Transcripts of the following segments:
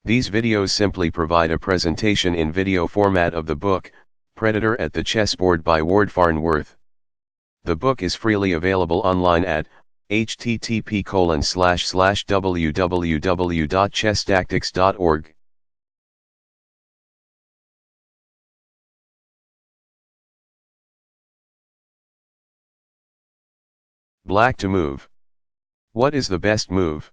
These videos simply provide a presentation in video format of the book, Predator at the Chessboard by Ward Farnworth. The book is freely available online at http://www.chesstactics.org. Black to move. What is the best move?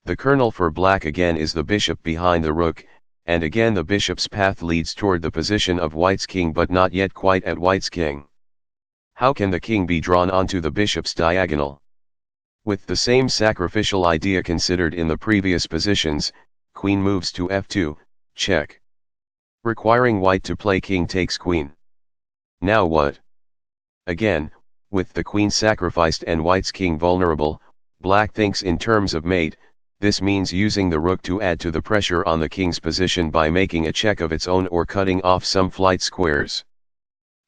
The kernel for black again is the bishop behind the rook, and again the bishop's path leads toward the position of white's king but not yet quite at white's king. How can the king be drawn onto the bishop's diagonal? With the same sacrificial idea considered in the previous positions, queen moves to f2, check. Requiring white to play king takes queen. Now what? Again, with the queen sacrificed and white's king vulnerable, black thinks in terms of mate. This means using the rook to add to the pressure on the king's position by making a check of its own or cutting off some flight squares.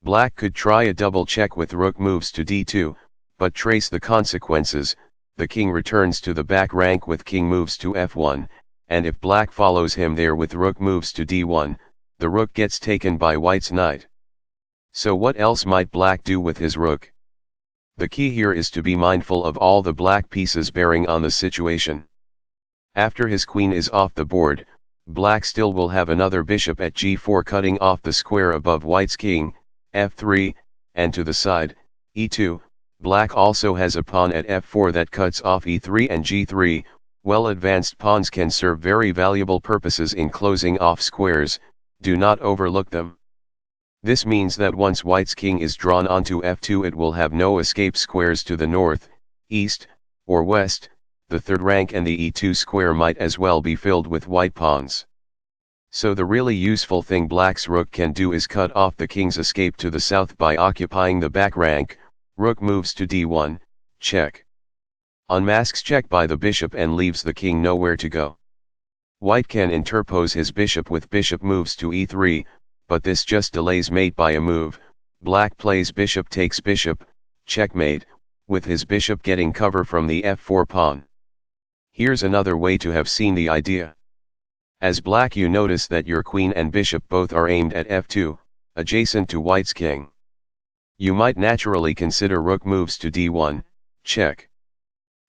Black could try a double check with rook moves to d2, but trace the consequences. The king returns to the back rank with king moves to f1, and if black follows him there with rook moves to d1, the rook gets taken by white's knight. So what else might black do with his rook? The key here is to be mindful of all the black pieces bearing on the situation. After his queen is off the board, black still will have another bishop at g4 cutting off the square above white's king, f3, and to the side, e2, black also has a pawn at f4 that cuts off e3 and g3. Well advanced pawns can serve very valuable purposes in closing off squares, do not overlook them. This means that once white's king is drawn onto f2 it will have no escape squares to the north, east, or west. The third rank and the e2 square might as well be filled with white pawns. So the really useful thing black's rook can do is cut off the king's escape to the south by occupying the back rank. Rook moves to d1, check. Unmasks check by the bishop and leaves the king nowhere to go. White can interpose his bishop with bishop moves to e3, but this just delays mate by a move. Black plays bishop takes bishop, checkmate, with his bishop getting cover from the f4 pawn. Here's another way to have seen the idea. As black you notice that your queen and bishop both are aimed at f2, adjacent to white's king. You might naturally consider rook moves to d1, check.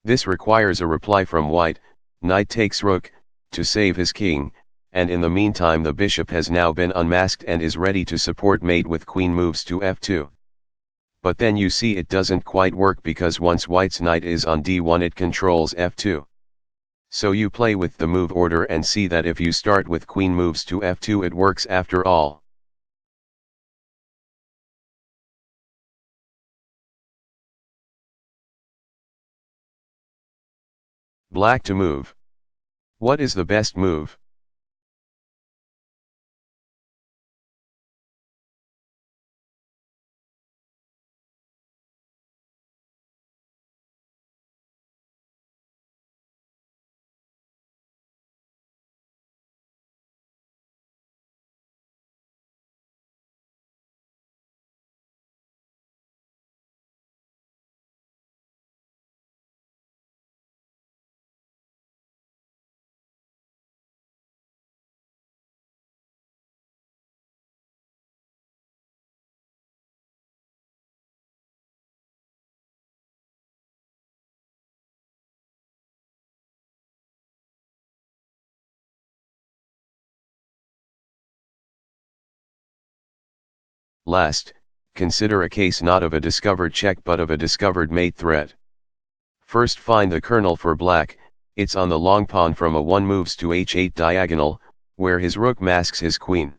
This requires a reply from white, knight takes rook, to save his king, and in the meantime the bishop has now been unmasked and is ready to support mate with queen moves to f2. But then you see it doesn't quite work because once white's knight is on d1 it controls f2. So you play with the move order and see that if you start with queen moves to f2 it works after all. Black to move. What is the best move? Last, consider a case not of a discovered check but of a discovered mate threat. First find the kernel for black, it's on the long pawn from a 1 moves to h8 diagonal, where his rook masks his queen.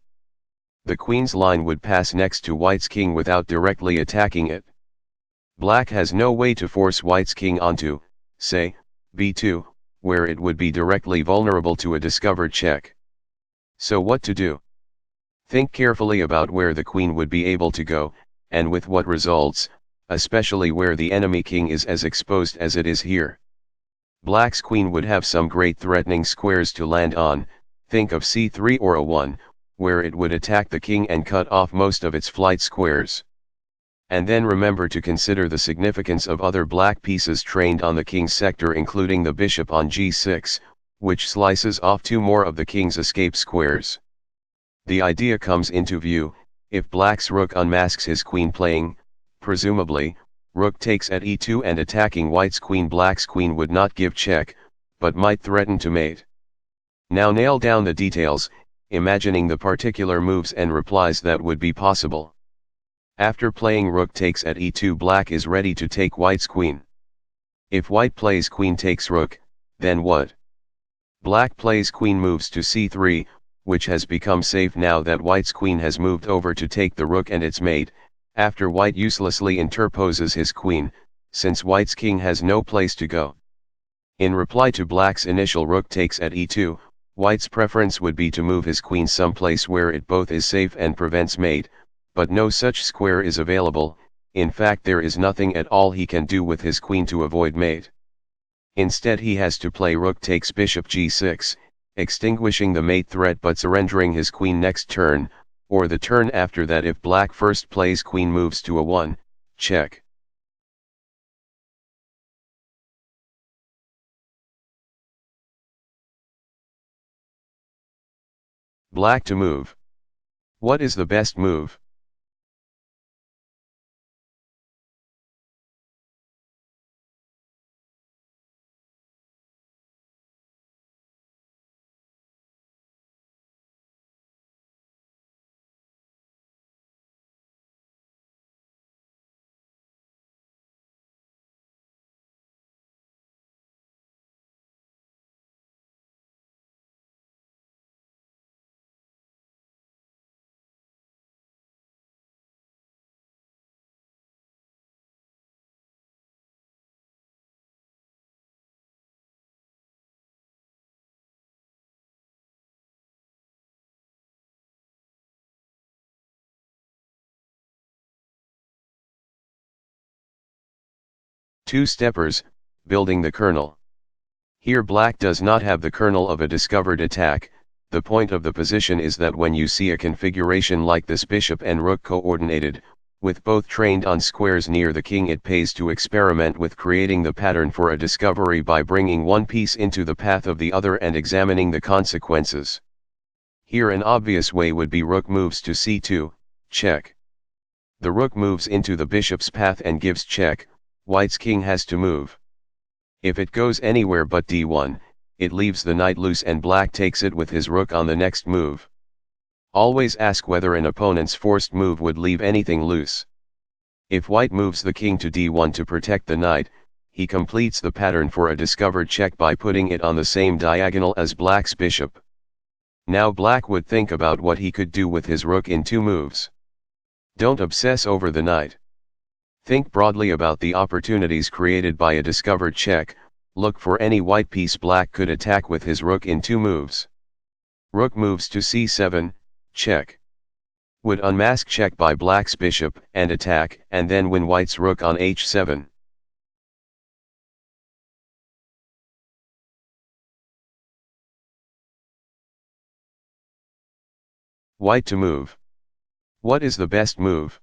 The queen's line would pass next to white's king without directly attacking it. Black has no way to force white's king onto, say, b2, where it would be directly vulnerable to a discovered check. So what to do? Think carefully about where the queen would be able to go, and with what results, especially where the enemy king is as exposed as it is here. Black's queen would have some great threatening squares to land on, think of c3 or a1, where it would attack the king and cut off most of its flight squares. And then remember to consider the significance of other black pieces trained on the king's sector, including the bishop on g6, which slices off 2 more of the king's escape squares. The idea comes into view, if black's rook unmasks his queen playing, presumably, rook takes at e2 and attacking white's queen. Black's queen would not give check, but might threaten to mate. Now nail down the details, imagining the particular moves and replies that would be possible. After playing rook takes at e2, black is ready to take white's queen. If white plays queen takes rook, then what? Black plays queen moves to c3, which has become safe now that white's queen has moved over to take the rook and its mate, after white uselessly interposes his queen, since white's king has no place to go. In reply to black's initial rook takes at e2, white's preference would be to move his queen someplace where it both is safe and prevents mate, but no such square is available. In fact, there is nothing at all he can do with his queen to avoid mate. Instead, he has to play rook takes bishop g6, extinguishing the mate threat but surrendering his queen next turn, or the turn after that if black first plays queen moves to a1, check. Black to move. What is the best move? Two-steppers, building the kernel. Here black does not have the kernel of a discovered attack. The point of the position is that when you see a configuration like this, bishop and rook coordinated, with both trained on squares near the king, it pays to experiment with creating the pattern for a discovery by bringing one piece into the path of the other and examining the consequences. Here an obvious way would be rook moves to c2, check. The rook moves into the bishop's path and gives check. White's king has to move. If it goes anywhere but d1, it leaves the knight loose and black takes it with his rook on the next move. Always ask whether an opponent's forced move would leave anything loose. If white moves the king to d1 to protect the knight, he completes the pattern for a discovered check by putting it on the same diagonal as black's bishop. Now black would think about what he could do with his rook in 2 moves. Don't obsess over the knight. Think broadly about the opportunities created by a discovered check. Look for any white piece black could attack with his rook in 2 moves. Rook moves to c7, check. Would unmask check by black's bishop and attack, and then win white's rook on h7. White to move. What is the best move?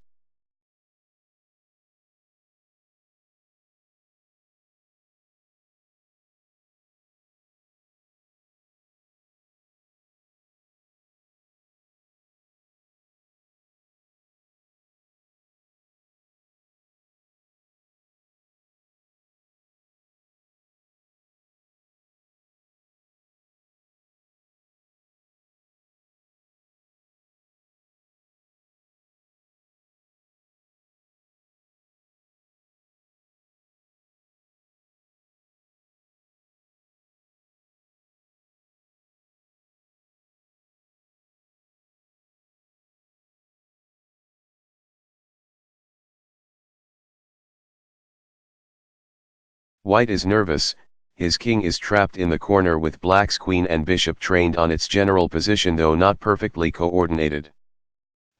White is nervous, his king is trapped in the corner with black's queen and bishop trained on its general position though not perfectly coordinated.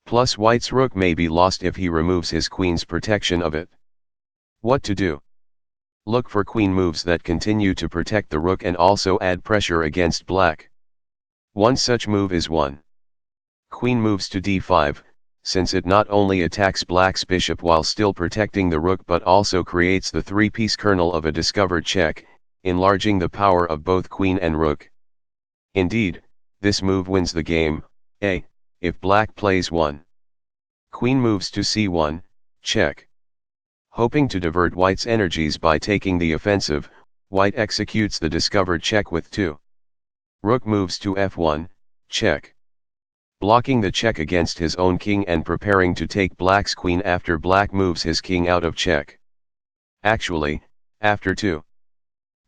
Plus white's rook may be lost if he removes his queen's protection of it. What to do? Look for queen moves that continue to protect the rook and also add pressure against black. One such move is 1. Queen moves to d5, since it not only attacks black's bishop while still protecting the rook but also creates the three-piece kernel of a discovered check, enlarging the power of both queen and rook. Indeed, this move wins the game. If black plays 1. Queen moves to c1, check. Hoping to divert white's energies by taking the offensive, white executes the discovered check with 2. Rook moves to f1, check. Blocking the check against his own king and preparing to take black's queen after black moves his king out of check. Actually, after 2.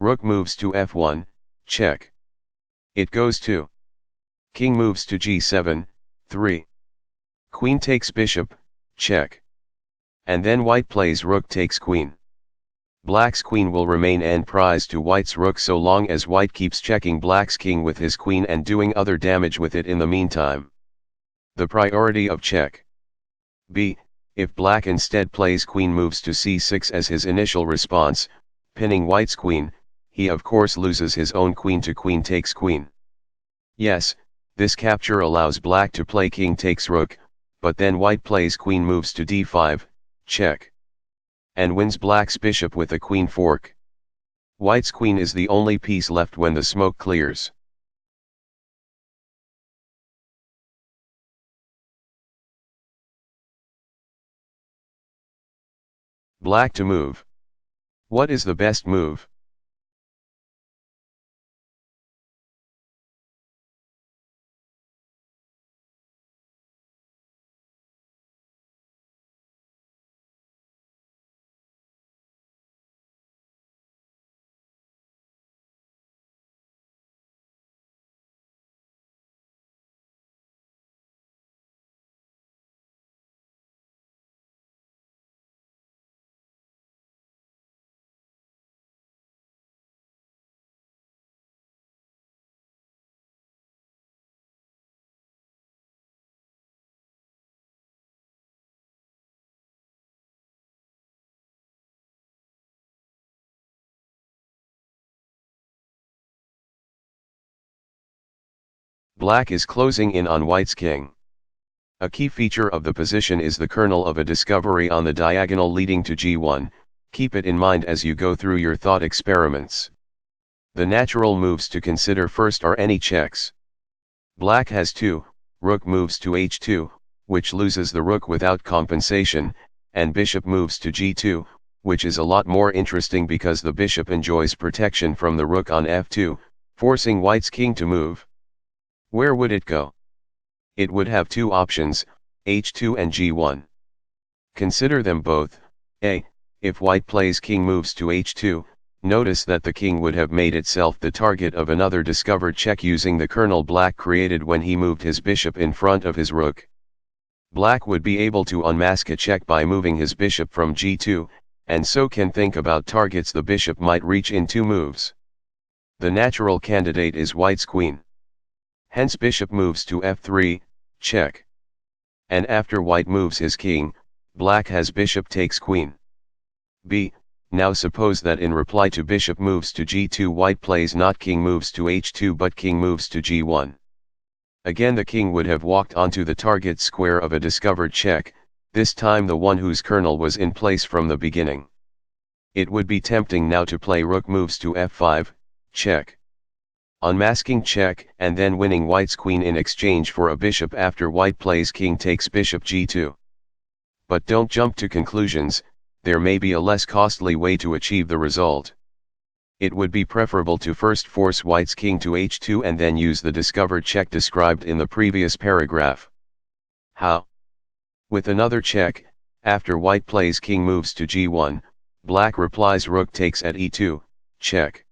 Rook moves to f1, check. It goes to. King moves to g7, 3. Queen takes bishop, check. And then white plays rook takes queen. Black's queen will remain en prize to white's rook so long as white keeps checking black's king with his queen and doing other damage with it in the meantime. The priority of check. b. If black instead plays queen moves to c6 as his initial response, pinning white's queen, he of course loses his own queen to queen takes queen. Yes, this capture allows black to play king takes rook, but then white plays queen moves to d5, check. And wins black's bishop with a queen fork. White's queen is the only piece left when the smoke clears. Black to move. What is the best move? Black is closing in on white's king. A key feature of the position is the kernel of a discovery on the diagonal leading to g1, keep it in mind as you go through your thought experiments. The natural moves to consider first are any checks. Black has 2, rook moves to h2, which loses the rook without compensation, and bishop moves to g2, which is a lot more interesting because the bishop enjoys protection from the rook on f2, forcing white's king to move. Where would it go? It would have 2 options, h2 and g1. Consider them both. If white plays king moves to h2, notice that the king would have made itself the target of another discovered check using the kernel black created when he moved his bishop in front of his rook. Black would be able to unmask a check by moving his bishop from g2, and so can think about targets the bishop might reach in 2 moves. The natural candidate is white's queen. Hence bishop moves to f3, check. And after white moves his king, black has bishop takes queen. b. Now suppose that in reply to bishop moves to g2 white plays not king moves to h2 but king moves to g1. Again the king would have walked onto the target square of a discovered check, this time the one whose kernel was in place from the beginning. It would be tempting now to play rook moves to f5, check. Unmasking check and then winning white's queen in exchange for a bishop after white plays king takes bishop g2. But don't jump to conclusions, there may be a less costly way to achieve the result. It would be preferable to first force white's king to h2 and then use the discovered check described in the previous paragraph. How? With another check, after white plays king moves to g1, black replies rook takes at e2, check.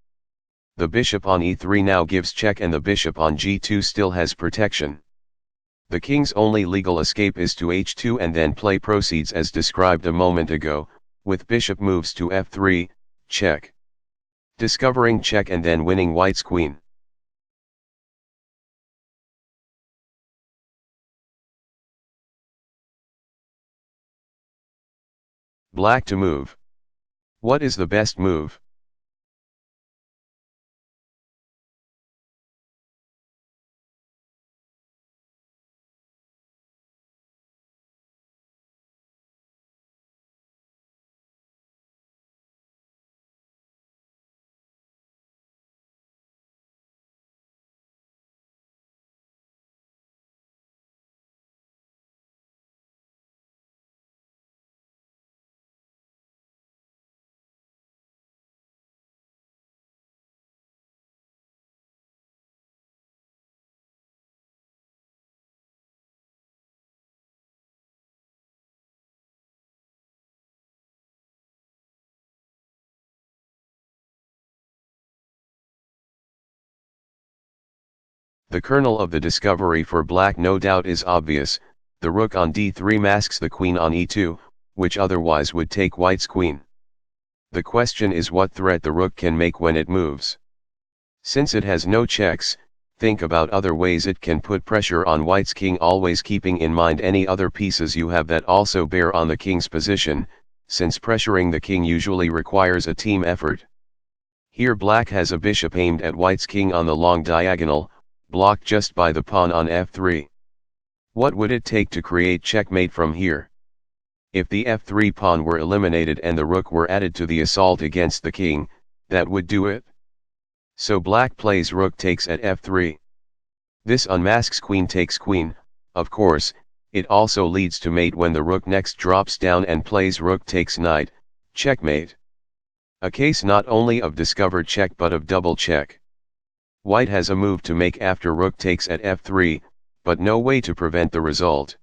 The bishop on e3 now gives check and the bishop on g2 still has protection. The king's only legal escape is to h2 and then play proceeds as described a moment ago, with bishop moves to f3, check. Discovering check and then winning white's queen. Black to move. What is the best move? The kernel of the discovery for black no doubt is obvious. The rook on d3 masks the queen on e2, which otherwise would take white's queen. The question is what threat the rook can make when it moves. Since it has no checks, think about other ways it can put pressure on white's king, always keeping in mind any other pieces you have that also bear on the king's position, since pressuring the king usually requires a team effort. Here black has a bishop aimed at white's king on the long diagonal, blocked just by the pawn on f3. What would it take to create checkmate from here? If the f3 pawn were eliminated and the rook were added to the assault against the king, that would do it. So black plays rook takes at f3. This unmasks queen takes queen. Of course, it also leads to mate when the rook next drops down and plays rook takes knight, checkmate. A case not only of discovered check but of double check. White has a move to make after rook takes at f3, but no way to prevent the result.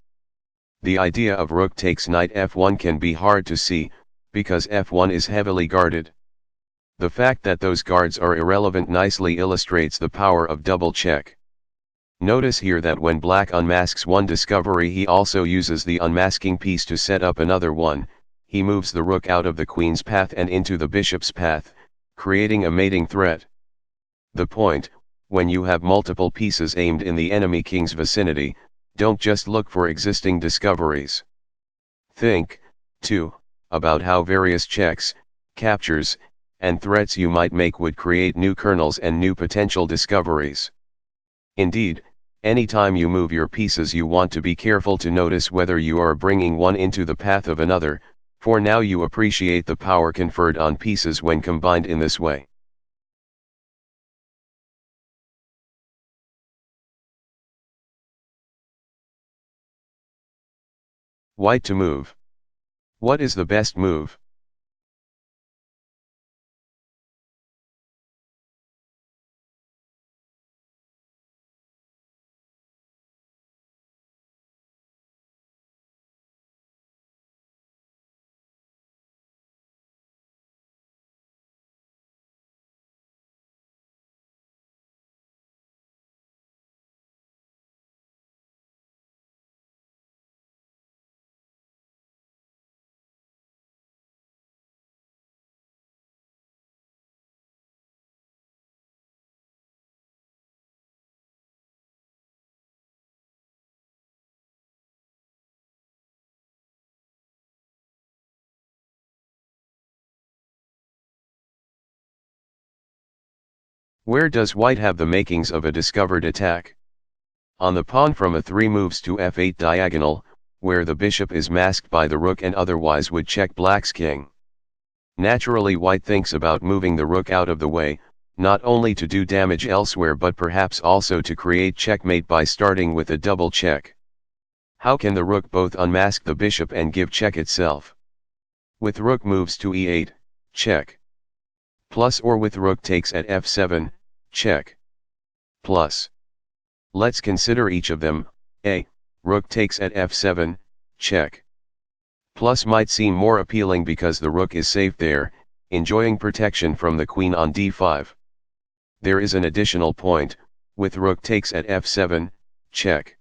The idea of rook takes knight f1 can be hard to see, because f1 is heavily guarded. The fact that those guards are irrelevant nicely illustrates the power of double check. Notice here that when black unmasks one discovery he also uses the unmasking piece to set up another one. He moves the rook out of the queen's path and into the bishop's path, creating a mating threat. The point, when you have multiple pieces aimed in the enemy king's vicinity, don't just look for existing discoveries. Think, too, about how various checks, captures, and threats you might make would create new kernels and new potential discoveries. Indeed, anytime you move your pieces you want to be careful to notice whether you are bringing one into the path of another, for now you appreciate the power conferred on pieces when combined in this way. White to move. What is the best move? Where does white have the makings of a discovered attack? On the pawn from a3 moves to f8 diagonal, where the bishop is masked by the rook and otherwise would check black's king. Naturally white thinks about moving the rook out of the way, not only to do damage elsewhere but perhaps also to create checkmate by starting with a double check. How can the rook both unmask the bishop and give check itself? With rook moves to e8, check. Plus or with rook takes at f7, check. Plus. Let's consider each of them. A. Rook takes at f7, check. Plus might seem more appealing because the rook is safe there, enjoying protection from the queen on d5. There is an additional point, with rook takes at f7, check.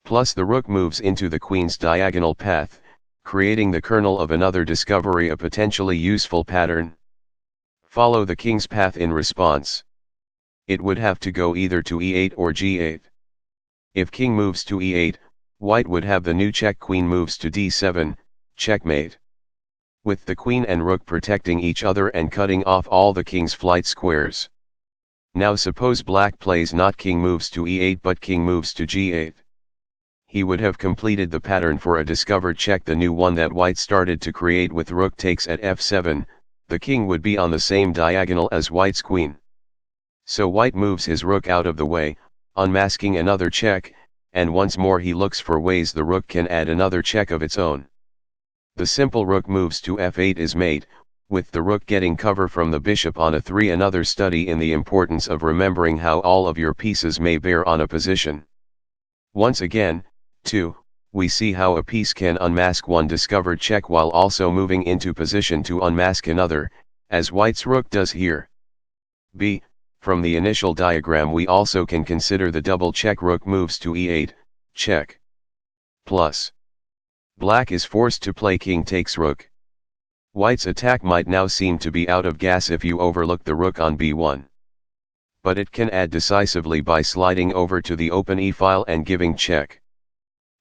Plus the rook moves into the queen's diagonal path, creating the kernel of another discovery, a potentially useful pattern. Follow the king's path in response. It would have to go either to e8 or g8. If king moves to e8, white would have the new check. Queen moves to d7, checkmate. With the queen and rook protecting each other and cutting off all the king's flight squares. Now suppose black plays not king moves to e8 but king moves to g8. He would have completed the pattern for a discovered check, the new one that white started to create with rook takes at f7, the king would be on the same diagonal as white's queen. So white moves his rook out of the way, unmasking another check, and once more he looks for ways the rook can add another check of its own. The simple rook moves to f8 is made, with the rook getting cover from the bishop on a3. Another study in the importance of remembering how all of your pieces may bear on a position. Once again, too, we see how a piece can unmask one discovered check while also moving into position to unmask another, as white's rook does here. b. From the initial diagram we also can consider the double check. Rook moves to e8, check. Plus. Black is forced to play king takes rook. White's attack might now seem to be out of gas if you overlook the rook on b1. But it can add decisively by sliding over to the open e-file and giving check.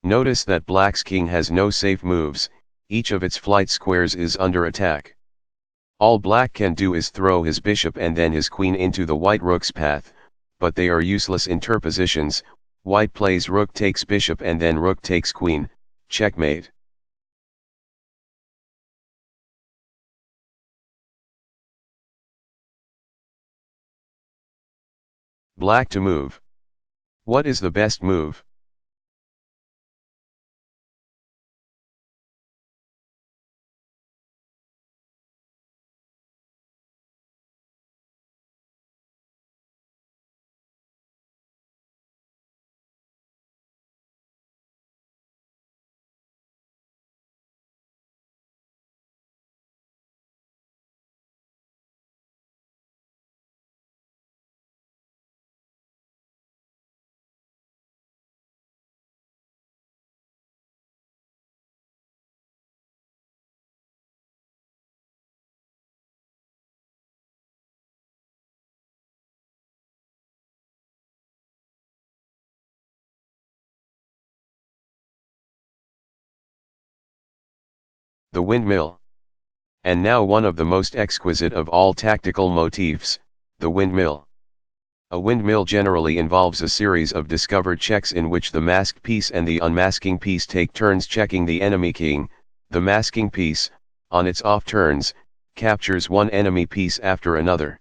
Notice that black's king has no safe moves, each of its flight squares is under attack. All black can do is throw his bishop and then his queen into the white rook's path, but they are useless interpositions. White plays rook takes bishop and then rook takes queen, checkmate. Black to move. What is the best move? The windmill. And now one of the most exquisite of all tactical motifs, the windmill. A windmill generally involves a series of discovered checks in which the masked piece and the unmasking piece take turns checking the enemy king. The masking piece, on its off turns, captures one enemy piece after another.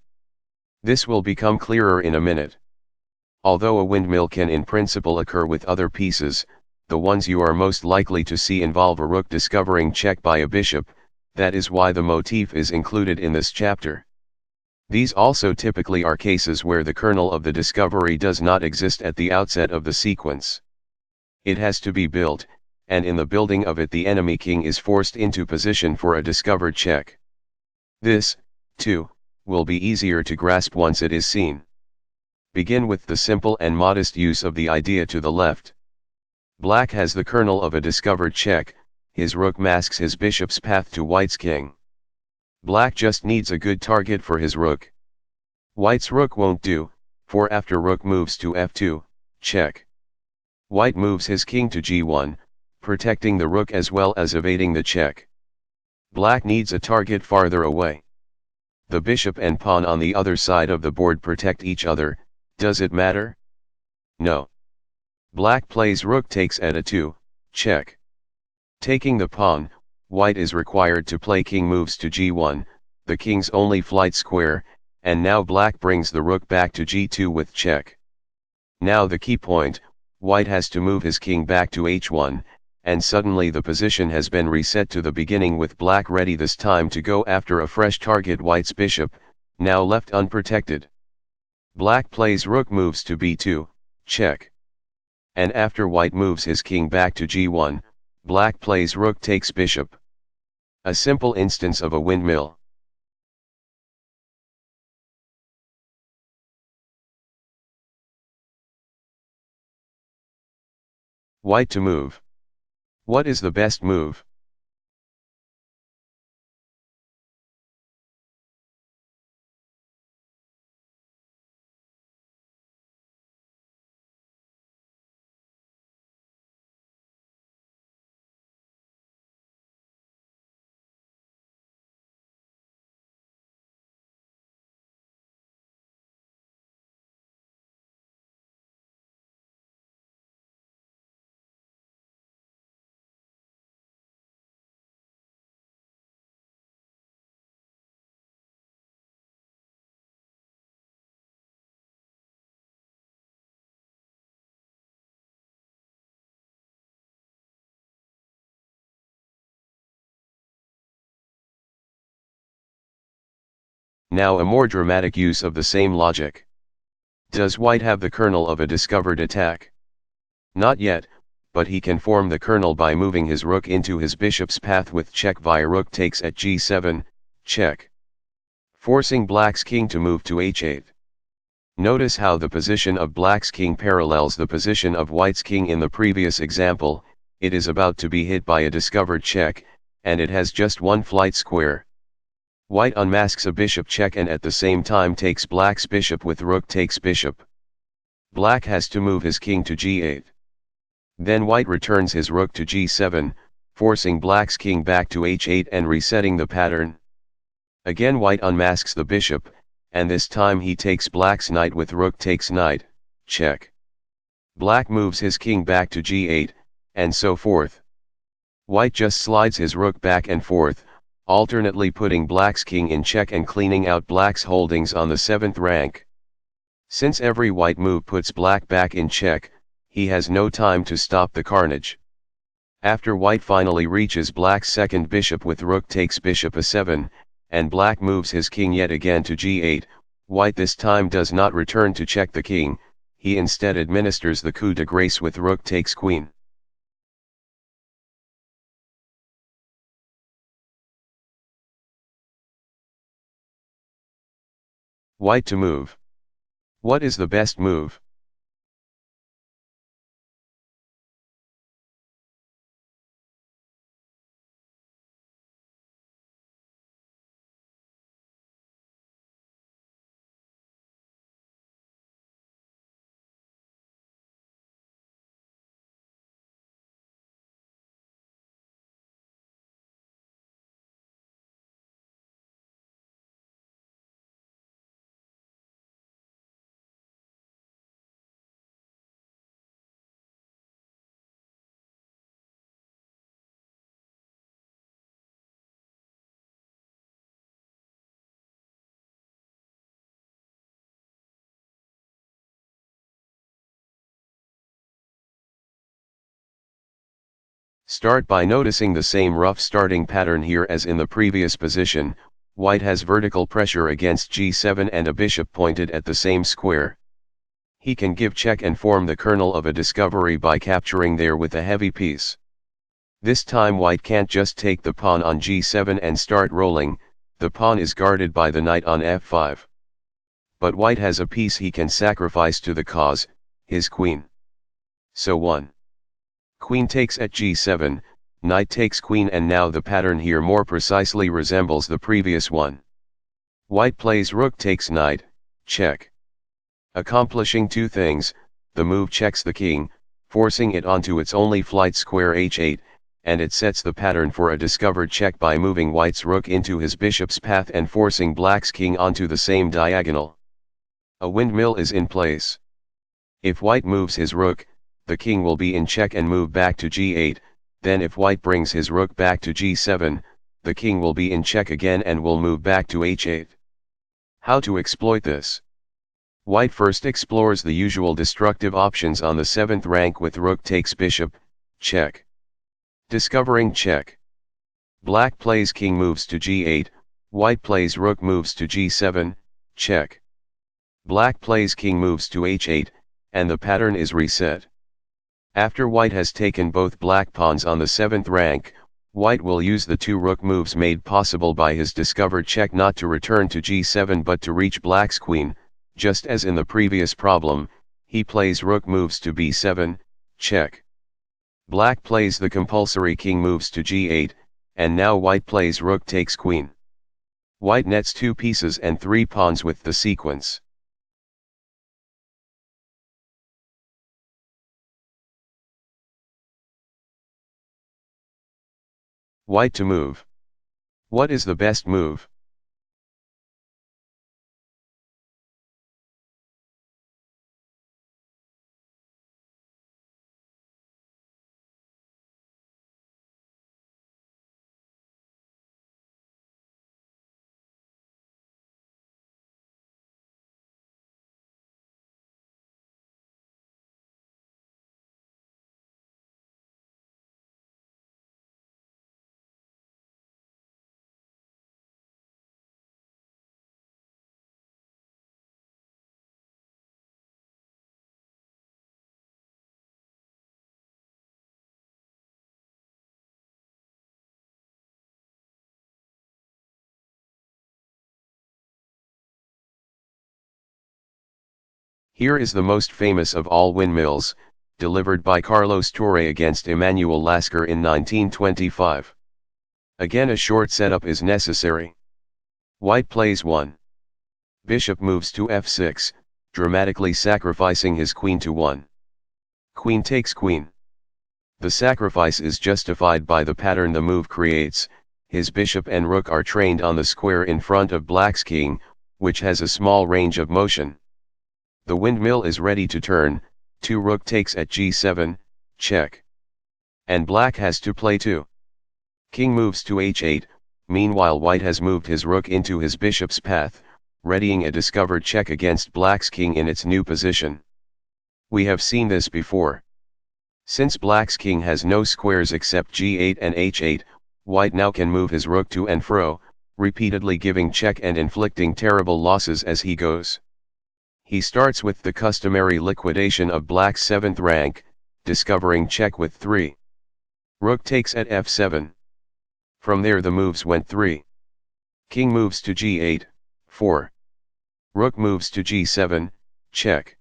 This will become clearer in a minute. Although a windmill can in principle occur with other pieces, the ones you are most likely to see involve a rook discovering check by a bishop. That is why the motif is included in this chapter. These also typically are cases where the kernel of the discovery does not exist at the outset of the sequence. It has to be built, and in the building of it the enemy king is forced into position for a discovered check. This, too, will be easier to grasp once it is seen. Begin with the simple and modest use of the idea to the left. Black has the kernel of a discovered check, his rook masks his bishop's path to white's king. Black just needs a good target for his rook. White's rook won't do, for after rook moves to f2, check. White moves his king to g1, protecting the rook as well as evading the check. Black needs a target farther away. The bishop and pawn on the other side of the board protect each other. Does it matter? No. Black plays rook takes at a2, check. Taking the pawn, white is required to play king moves to g1, the king's only flight square, and now black brings the rook back to g2 with check. Now the key point, white has to move his king back to h1, and suddenly the position has been reset to the beginning with black ready this time to go after a fresh target, white's bishop, now left unprotected. Black plays rook moves to b2, check. And after white moves his king back to g1, black plays rook takes bishop. A simple instance of a windmill. White to move. What is the best move? Now a more dramatic use of the same logic. Does white have the kernel of a discovered attack? Not yet, but he can form the kernel by moving his rook into his bishop's path with check via rook takes at g7, check. Forcing black's king to move to h8. Notice how the position of black's king parallels the position of white's king in the previous example. It is about to be hit by a discovered check, and it has just one flight square. White unmasks a bishop check and at the same time takes black's bishop with rook takes bishop. Black has to move his king to g8. Then white returns his rook to g7, forcing black's king back to h8 and resetting the pattern. Again white unmasks the bishop, and this time he takes black's knight with rook takes knight, check. Black moves his king back to g8, and so forth. White just slides his rook back and forth, alternately putting black's king in check and cleaning out black's holdings on the 7th rank. Since every white move puts black back in check, he has no time to stop the carnage. After white finally reaches black's second bishop with rook takes bishop a7, and black moves his king yet again to g8, white this time does not return to check the king, he instead administers the coup de grace with rook takes queen. White to move. What is the best move? Start by noticing the same rough starting pattern here as in the previous position. White has vertical pressure against g7 and a bishop pointed at the same square. He can give check and form the kernel of a discovery by capturing there with a heavy piece. This time white can't just take the pawn on g7 and start rolling, the pawn is guarded by the knight on f5. But white has a piece he can sacrifice to the cause, his queen. So 1. Queen takes at g7, knight takes queen, and now the pattern here more precisely resembles the previous one. White plays rook takes knight, check. Accomplishing two things, the move checks the king, forcing it onto its only flight square h8, and it sets the pattern for a discovered check by moving white's rook into his bishop's path and forcing black's king onto the same diagonal. A windmill is in place. If white moves his rook, the king will be in check and move back to g8, then if white brings his rook back to g7, the king will be in check again and will move back to h8. How to exploit this? White first explores the usual destructive options on the 7th rank with rook takes bishop, check. Discovering check. Black plays king moves to g8, white plays rook moves to g7, check. Black plays king moves to h8, and the pattern is reset. After white has taken both black pawns on the 7th rank, white will use the two rook moves made possible by his discovered check not to return to g7 but to reach black's queen. Just as in the previous problem, he plays rook moves to b7, check. Black plays the compulsory king moves to g8, and now white plays rook takes queen. White nets 2 pieces and 3 pawns with the sequence. White to move. What is the best move? Here is the most famous of all windmills, delivered by Carlos Torre against Emmanuel Lasker in 1925. Again a short setup is necessary. White plays 1. Bishop moves to f6, dramatically sacrificing his queen to 1. Queen takes queen. The sacrifice is justified by the pattern the move creates. His bishop and rook are trained on the square in front of black's king, which has a small range of motion. The windmill is ready to turn, 2 rook takes at g7, check. And black has to play 2. King moves to h8, meanwhile white has moved his rook into his bishop's path, readying a discovered check against black's king in its new position. We have seen this before. Since black's king has no squares except g8 and h8, white now can move his rook to and fro, repeatedly giving check and inflicting terrible losses as he goes. He starts with the customary liquidation of black's 7th rank, discovering check with 3. Rook takes at f7. From there the moves went 3. King moves to g8, 4. Rook moves to g7, check.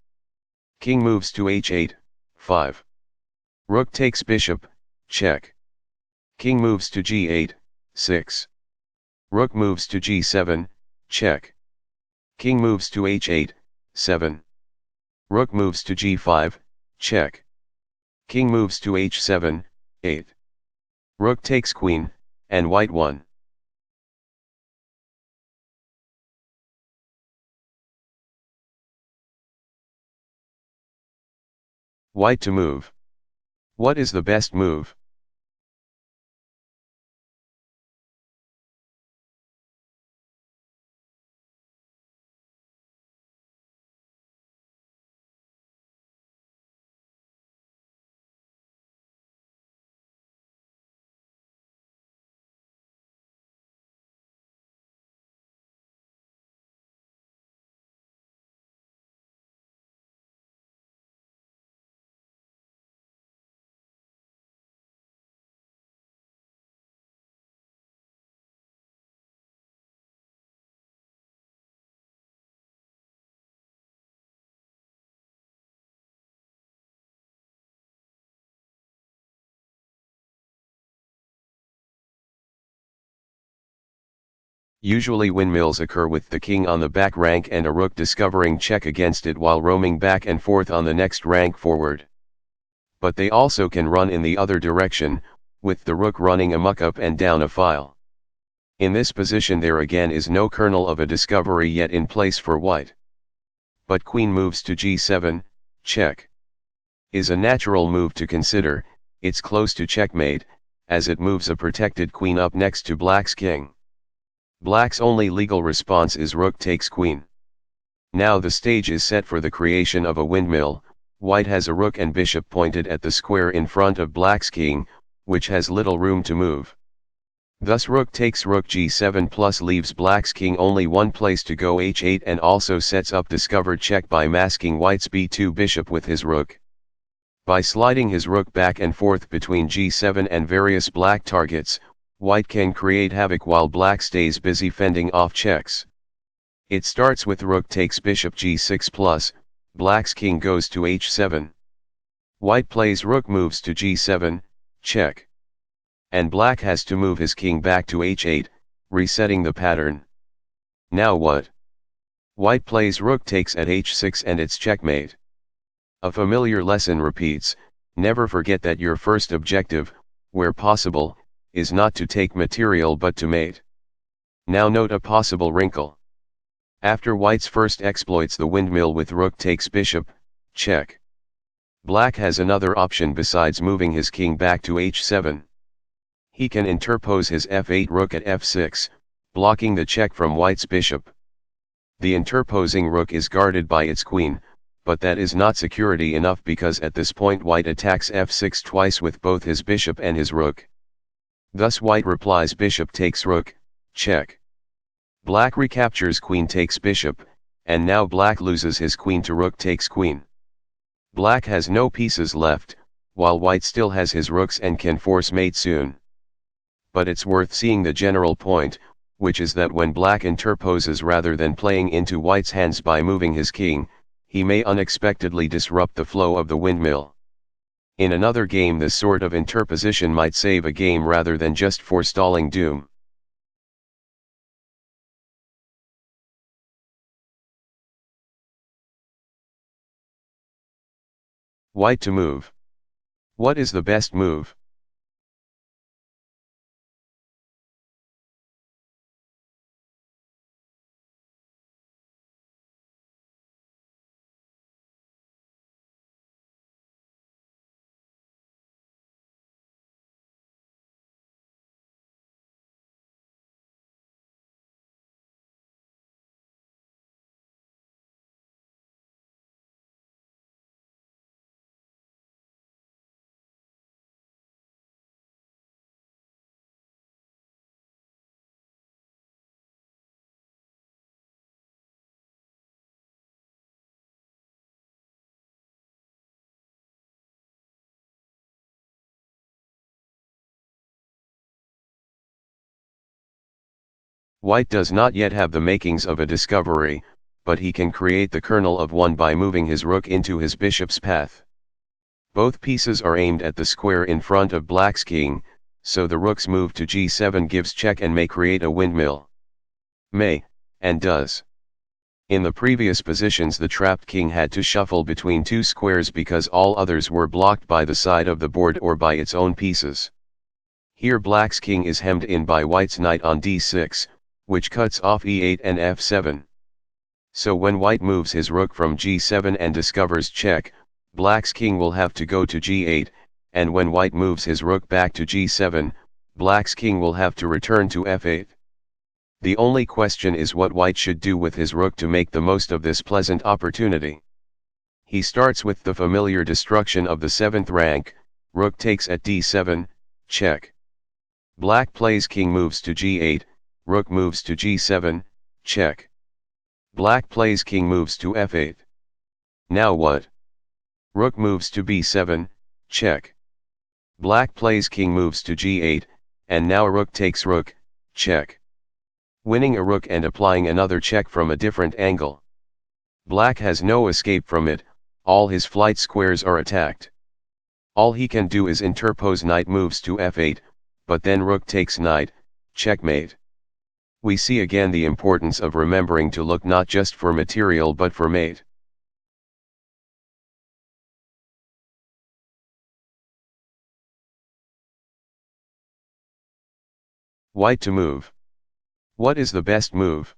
King moves to h8, 5. Rook takes bishop, check. King moves to g8, 6. Rook moves to g7, check. King moves to h8, 7. Rook moves to g5, check. King moves to h7, 8. Rook takes queen, and white won. White to move. What is the best move? Usually windmills occur with the king on the back rank and a rook discovering check against it while roaming back and forth on the next rank forward. But they also can run in the other direction, with the rook running amok up and down a file. In this position there again is no kernel of a discovery yet in place for white. But queen moves to g7, check. Is a natural move to consider. It's close to checkmate, as it moves a protected queen up next to black's king. Black's only legal response is rook takes queen. Now the stage is set for the creation of a windmill. White has a rook and bishop pointed at the square in front of black's king, which has little room to move. Thus rook takes rook g7 plus leaves black's king only one place to go h8 and also sets up discovered check by masking white's b2 bishop with his rook. By sliding his rook back and forth between g7 and various black targets, white can create havoc while black stays busy fending off checks. It starts with rook takes bishop g6 plus, black's king goes to h7. White plays rook moves to g7, check. And black has to move his king back to h8, resetting the pattern. Now what? White plays rook takes at h6 and it's checkmate. A familiar lesson repeats: never forget that your first objective, where possible, is not to take material but to mate. Now note a possible wrinkle. After white's first exploits the windmill with rook takes bishop, check. Black has another option besides moving his king back to h7. He can interpose his f8 rook at f6, blocking the check from white's bishop. The interposing rook is guarded by its queen, but that is not security enough because at this point white attacks f6 twice with both his bishop and his rook. Thus white replies bishop takes rook, check. Black recaptures queen takes bishop, and now black loses his queen to rook takes queen. Black has no pieces left, while white still has his rooks and can force mate soon. But it's worth seeing the general point, which is that when black interposes rather than playing into white's hands by moving his king, he may unexpectedly disrupt the flow of the windmill. In another game this sort of interposition might save a game rather than just forestalling doom. White to move. What is the best move? White does not yet have the makings of a discovery, but he can create the kernel of one by moving his rook into his bishop's path. Both pieces are aimed at the square in front of black's king, so the rook's move to g7 gives check and may create a windmill. May, and does. In the previous positions the trapped king had to shuffle between two squares because all others were blocked by the side of the board or by its own pieces. Here black's king is hemmed in by white's knight on d6, which cuts off e8 and f7. So when white moves his rook from g7 and discovers check, black's king will have to go to g8, and when white moves his rook back to g7, black's king will have to return to f8. The only question is what white should do with his rook to make the most of this pleasant opportunity. He starts with the familiar destruction of the 7th rank, rook takes at d7, check. Black plays king moves to g8, rook moves to g7, check. Black plays king moves to f8. Now what? Rook moves to b7, check. Black plays king moves to g8, and now rook takes rook, check. Winning a rook and applying another check from a different angle. Black has no escape from it, all his flight squares are attacked. All he can do is interpose knight moves to f8, but then rook takes knight, checkmate. We see again the importance of remembering to look not just for material but for mate. White to move. What is the best move?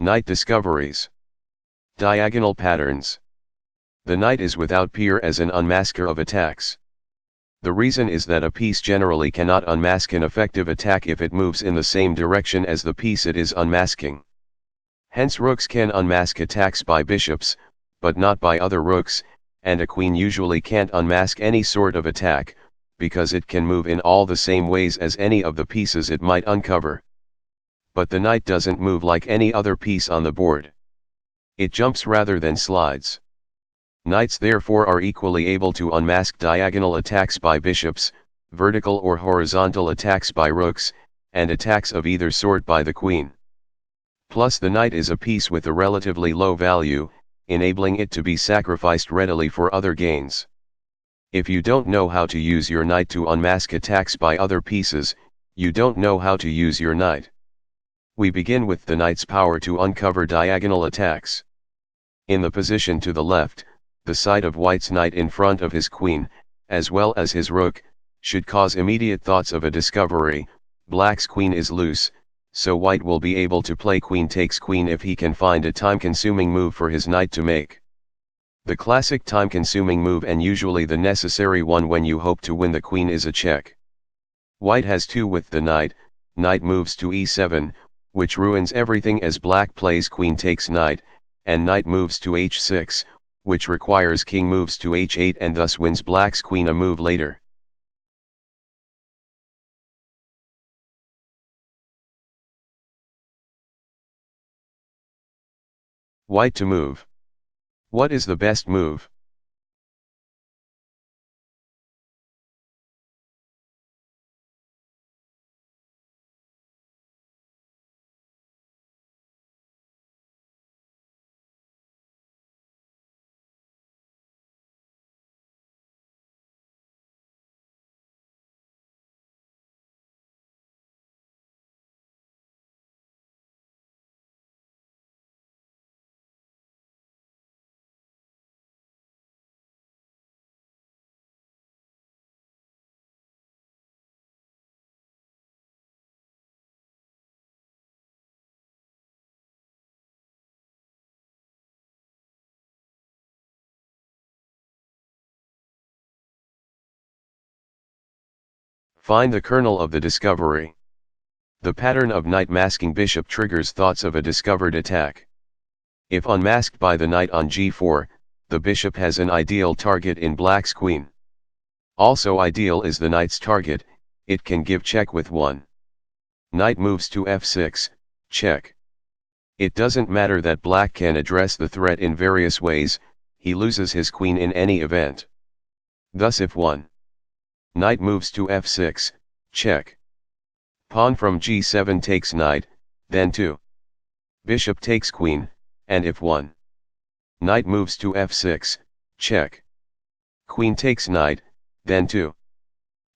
Knight discoveries. Diagonal patterns. The knight is without peer as an unmasker of attacks. The reason is that a piece generally cannot unmask an effective attack if it moves in the same direction as the piece it is unmasking. Hence rooks can unmask attacks by bishops, but not by other rooks, and a queen usually can't unmask any sort of attack, because it can move in all the same ways as any of the pieces it might uncover. But the knight doesn't move like any other piece on the board. It jumps rather than slides. Knights therefore are equally able to unmask diagonal attacks by bishops, vertical or horizontal attacks by rooks, and attacks of either sort by the queen. Plus the knight is a piece with a relatively low value, enabling it to be sacrificed readily for other gains. If you don't know how to use your knight to unmask attacks by other pieces, you don't know how to use your knight. We begin with the knight's power to uncover diagonal attacks. In the position to the left, the sight of white's knight in front of his queen, as well as his rook, should cause immediate thoughts of a discovery. Black's queen is loose, so white will be able to play queen takes queen if he can find a time-consuming move for his knight to make. The classic time-consuming move and usually the necessary one when you hope to win the queen is a check. White has 2 with the knight, knight moves to e7, which ruins everything as black plays queen takes knight, and knight moves to h6, which requires king moves to h8 and thus wins black's queen a move later. White to move. What is the best move? Find the kernel of the discovery. The pattern of knight masking bishop triggers thoughts of a discovered attack. If unmasked by the knight on g4, the bishop has an ideal target in black's queen. Also ideal is the knight's target, it can give check with 1. Knight moves to f6, check. It doesn't matter that black can address the threat in various ways, he loses his queen in any event. Thus if 1. Knight moves to f6, check. Pawn from g7 takes knight, then 2. Bishop takes queen, and if 1. Knight moves to f6, check. Queen takes knight, then 2.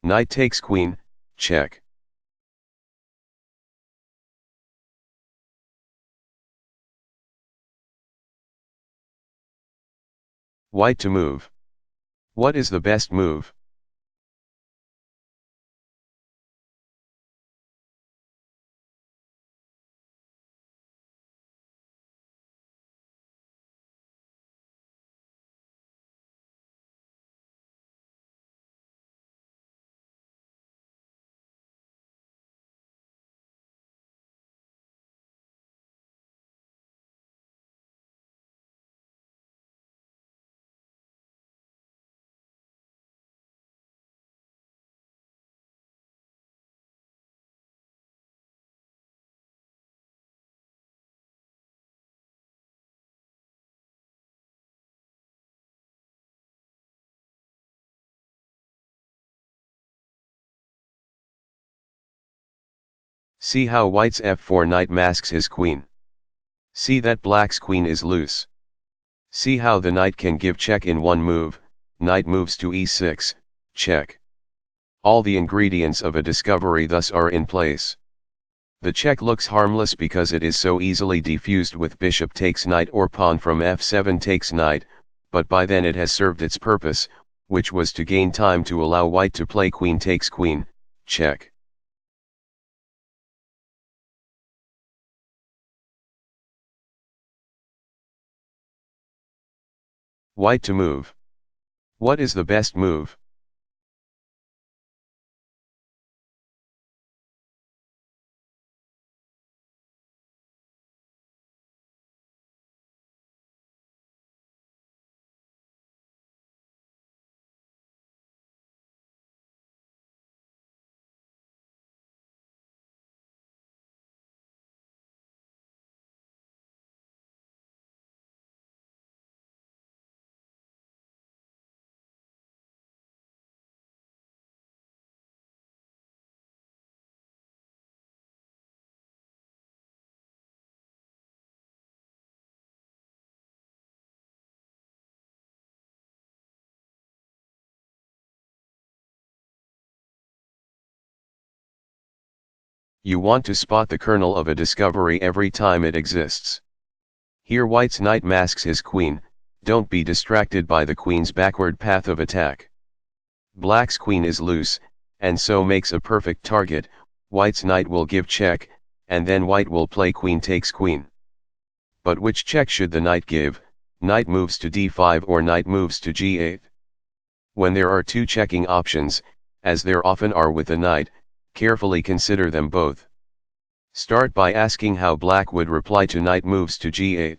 Knight takes queen, check. White to move. What is the best move? See how white's f4 knight masks his queen. See that black's queen is loose. See how the knight can give check in one move, knight moves to e6, check. All the ingredients of a discovery thus are in place. The check looks harmless because it is so easily defused with bishop takes knight or pawn from f7 takes knight, but by then it has served its purpose, which was to gain time to allow white to play queen takes queen, check. White to move. What is the best move? You want to spot the kernel of a discovery every time it exists. Here white's knight masks his queen, don't be distracted by the queen's backward path of attack. Black's queen is loose, and so makes a perfect target, white's knight will give check, and then white will play queen takes queen. But which check should the knight give, knight moves to d5 or knight moves to g8? When there are two checking options, as there often are with a knight, carefully consider them both. Start by asking how black would reply to knight moves to g8.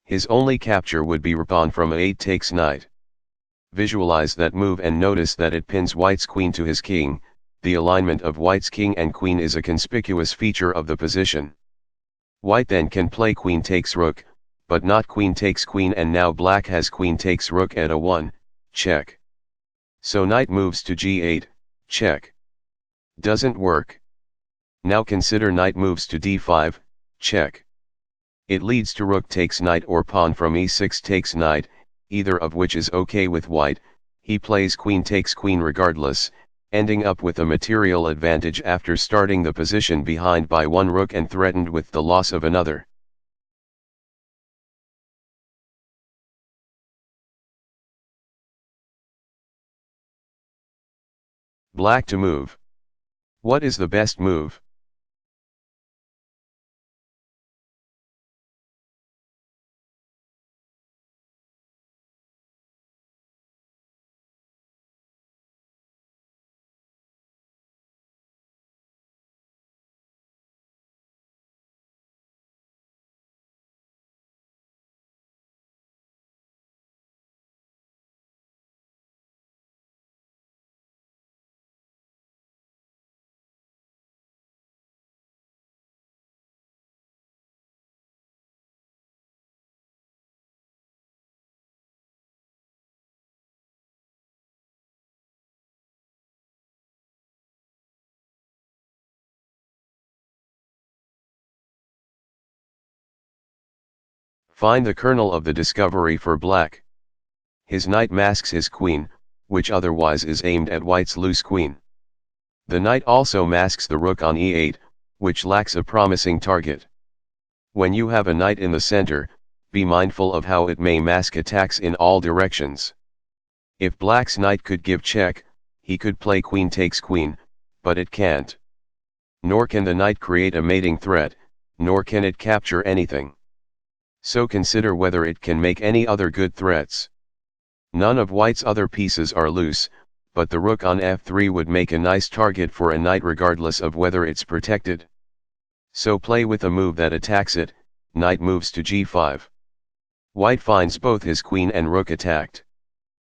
His only capture would be pawn from a8 takes knight. Visualize that move and notice that it pins white's queen to his king. The alignment of white's king and queen is a conspicuous feature of the position. White then can play queen takes rook, but not queen takes queen, and now black has queen takes rook at a1, check. So knight moves to g8, check. Doesn't work. Now consider knight moves to d5, check. It leads to rook takes knight or pawn from e6 takes knight, either of which is okay with white. He plays queen takes queen regardless, ending up with a material advantage after starting the position behind by one rook and threatened with the loss of another. Black to move. What is the best move? Find the kernel of the discovery for black. His knight masks his queen, which otherwise is aimed at white's loose queen. The knight also masks the rook on e8, which lacks a promising target. When you have a knight in the center, be mindful of how it may mask attacks in all directions. If black's knight could give check, he could play queen takes queen, but it can't. Nor can the knight create a mating threat, nor can it capture anything. So consider whether it can make any other good threats. None of white's other pieces are loose, but the rook on f3 would make a nice target for a knight regardless of whether it's protected. So play with a move that attacks it. Knight moves to g5. White finds both his queen and rook attacked.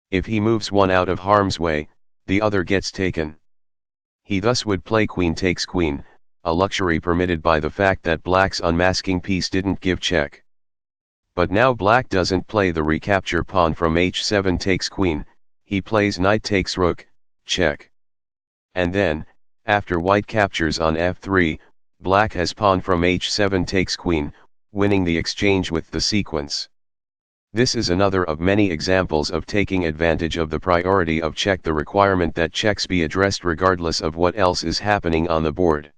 If he moves one out of harm's way, the other gets taken. He thus would play queen takes queen, a luxury permitted by the fact that black's unmasking piece didn't give check. But now black doesn't play the recapture pawn from h7 takes queen, he plays knight takes rook, check. And then, after white captures on f3, black has pawn from h7 takes queen, winning the exchange with the sequence. This is another of many examples of taking advantage of the priority of check, the requirement that checks be addressed regardless of what else is happening on the board.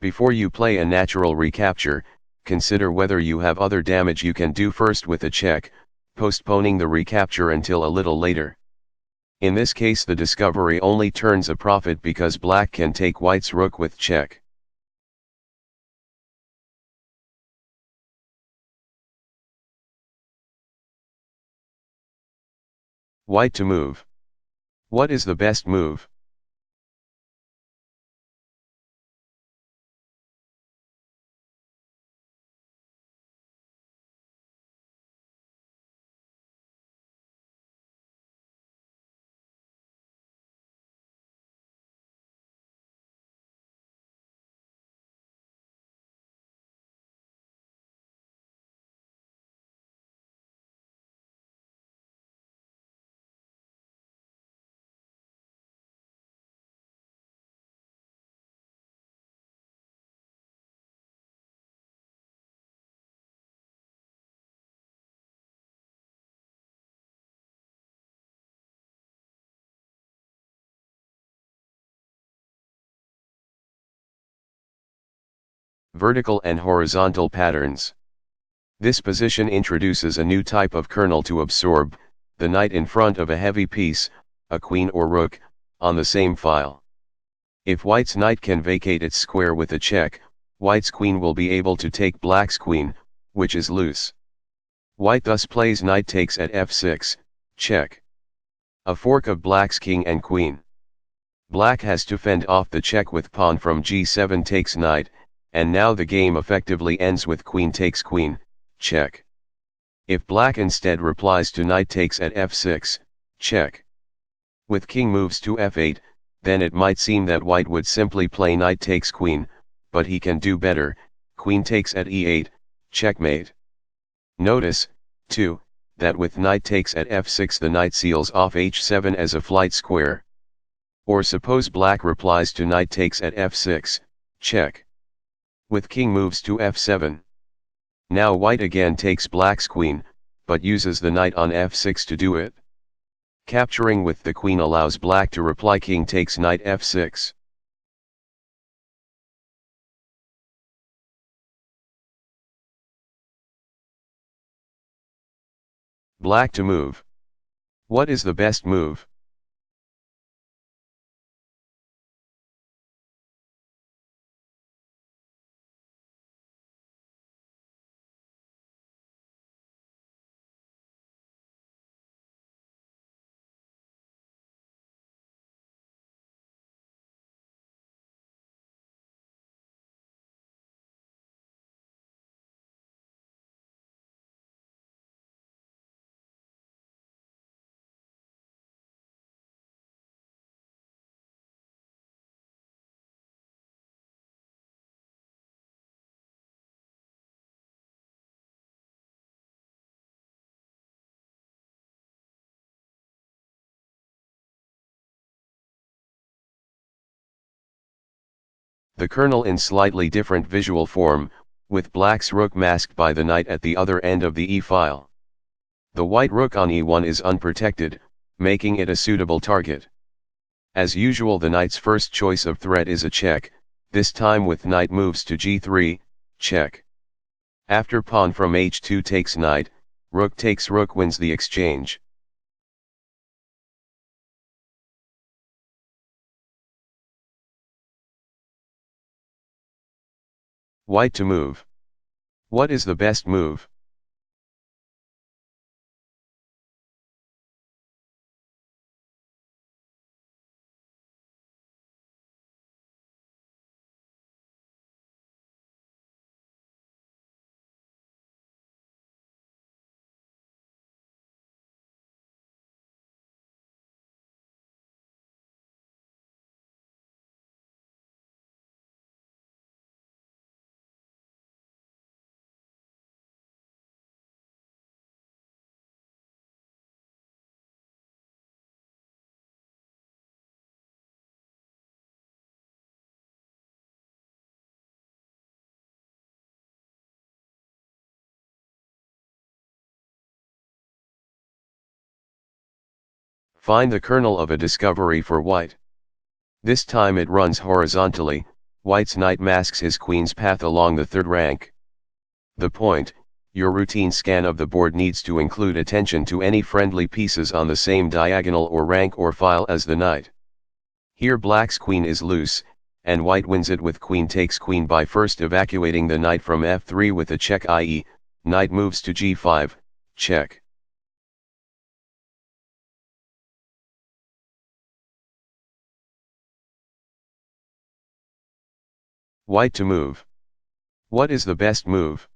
Before you play a natural recapture, consider whether you have other damage you can do first with a check, postponing the recapture until a little later. In this case the discovery only turns a profit because black can take white's rook with check. White to move. What is the best move? Vertical and horizontal patterns. This position introduces a new type of kernel to absorb, the knight in front of a heavy piece, a queen or rook, on the same file. If white's knight can vacate its square with a check, white's queen will be able to take black's queen, which is loose. White thus plays knight takes at f6, check. A fork of black's king and queen. Black has to fend off the check with pawn from g7 takes knight, and now the game effectively ends with queen takes queen, check. If black instead replies to knight takes at f6, check. With king moves to f8, then it might seem that white would simply play knight takes queen, but he can do better, queen takes at e8, checkmate. Notice, too, that with knight takes at f6 the knight seals off h7 as a flight square. Or suppose black replies to knight takes at f6, check. With king moves to f7. Now white again takes black's queen, but uses the knight on f6 to do it. Capturing with the queen allows black to reply king takes knight f6. Black to move. What is the best move? The kernel in slightly different visual form, with black's rook masked by the knight at the other end of the e-file. The white rook on e1 is unprotected, making it a suitable target. As usual, the knight's first choice of threat is a check, this time with knight moves to g3, check. After pawn from h2 takes knight, rook takes rook wins the exchange. White to move. What is the best move? Find the kernel of a discovery for white. This time it runs horizontally, white's knight masks his queen's path along the third rank. The point, your routine scan of the board needs to include attention to any friendly pieces on the same diagonal or rank or file as the knight. Here black's queen is loose, and white wins it with queen takes queen by first evacuating the knight from f3 with a check, i.e., knight moves to g5, check. White to move. What is the best move?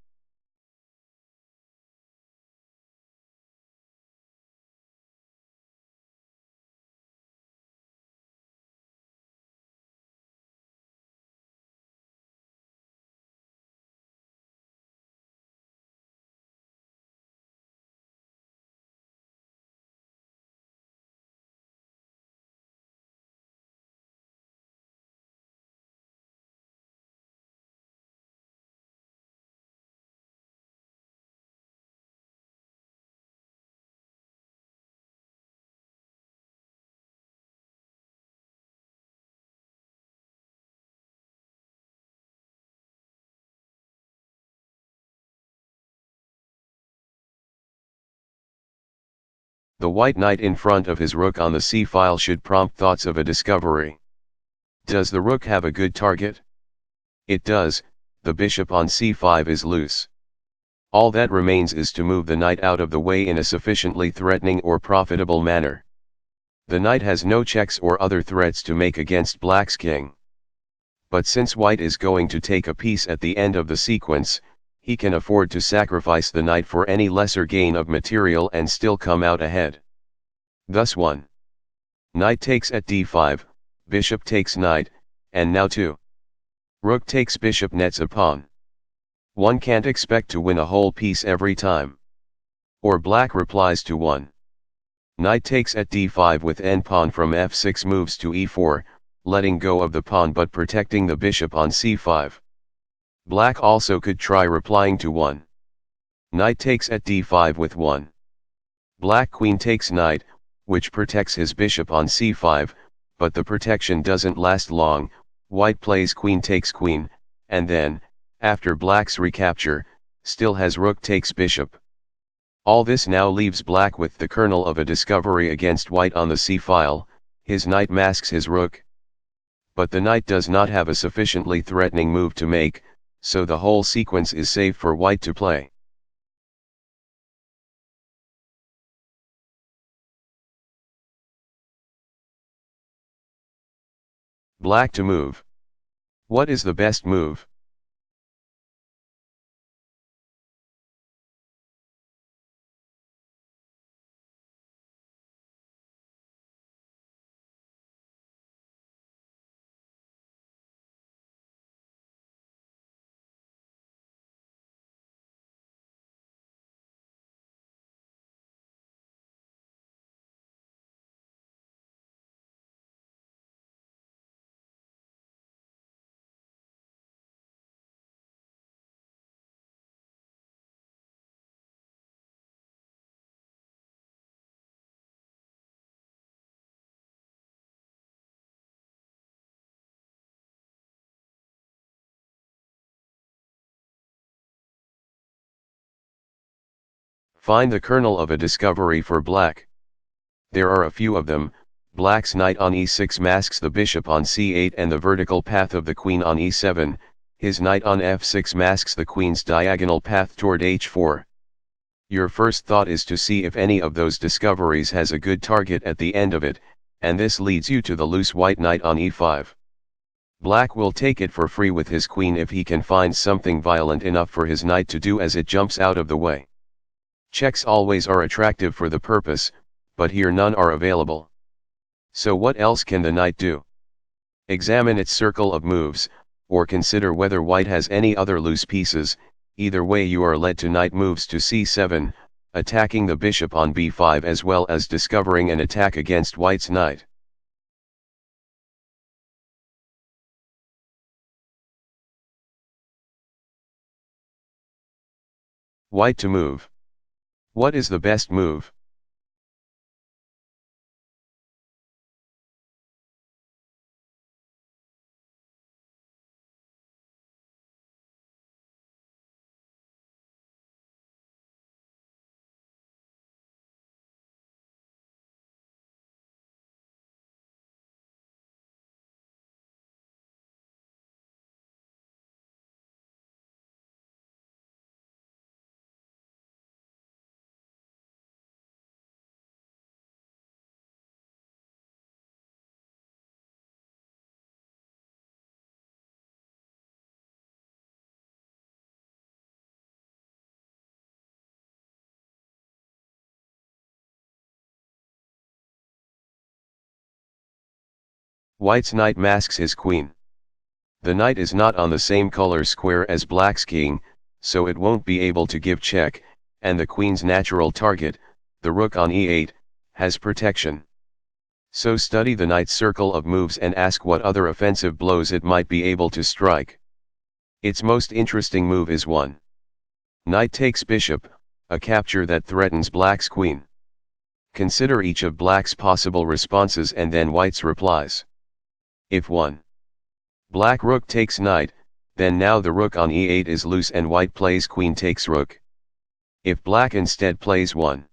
The white knight in front of his rook on the c-file should prompt thoughts of a discovery. Does the rook have a good target? It does, the bishop on c5 is loose. All that remains is to move the knight out of the way in a sufficiently threatening or profitable manner. The knight has no checks or other threats to make against black's king. But since white is going to take a piece at the end of the sequence, he can afford to sacrifice the knight for any lesser gain of material and still come out ahead. Thus 1. Knight takes at d5, bishop takes knight, and now 2. Rook takes bishop nets a pawn. One can't expect to win a whole piece every time. Or black replies to 1. Knight takes at d5 with n-pawn from f6 moves to e4, letting go of the pawn but protecting the bishop on c5. Black also could try replying to 1. Knight takes at d5 with 1. Black queen takes knight, which protects his bishop on c5, but the protection doesn't last long. White plays queen takes queen, and then, after black's recapture, still has rook takes bishop. All this now leaves black with the kernel of a discovery against white on the c-file. His knight masks his rook. But the knight does not have a sufficiently threatening move to make, so the whole sequence is safe for white to play. Black to move. What is the best move? Find the kernel of a discovery for black. There are a few of them. Black's knight on e6 masks the bishop on c8 and the vertical path of the queen on e7, his knight on f6 masks the queen's diagonal path toward h4. Your first thought is to see if any of those discoveries has a good target at the end of it, and this leads you to the loose white knight on e5. Black will take it for free with his queen if he can find something violent enough for his knight to do as it jumps out of the way. Checks always are attractive for the purpose, but here none are available. So what else can the knight do? Examine its circle of moves, or consider whether white has any other loose pieces. Either way you are led to knight moves to c7, attacking the bishop on b5 as well as discovering an attack against white's knight. White to move. What is the best move? White's knight masks his queen. The knight is not on the same color square as black's king, so it won't be able to give check, and the queen's natural target, the rook on e8, has protection. So study the knight's circle of moves and ask what other offensive blows it might be able to strike. Its most interesting move is 1. Knight takes bishop, a capture that threatens black's queen. Consider each of black's possible responses and then white's replies. If 1. Black rook takes knight, then now the rook on e8 is loose and white plays queen takes rook. If black instead plays 1.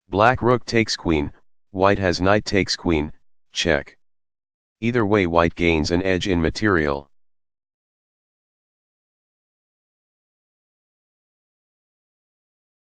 Black rook takes queen, white has knight takes queen, check. Either way white gains an edge in material.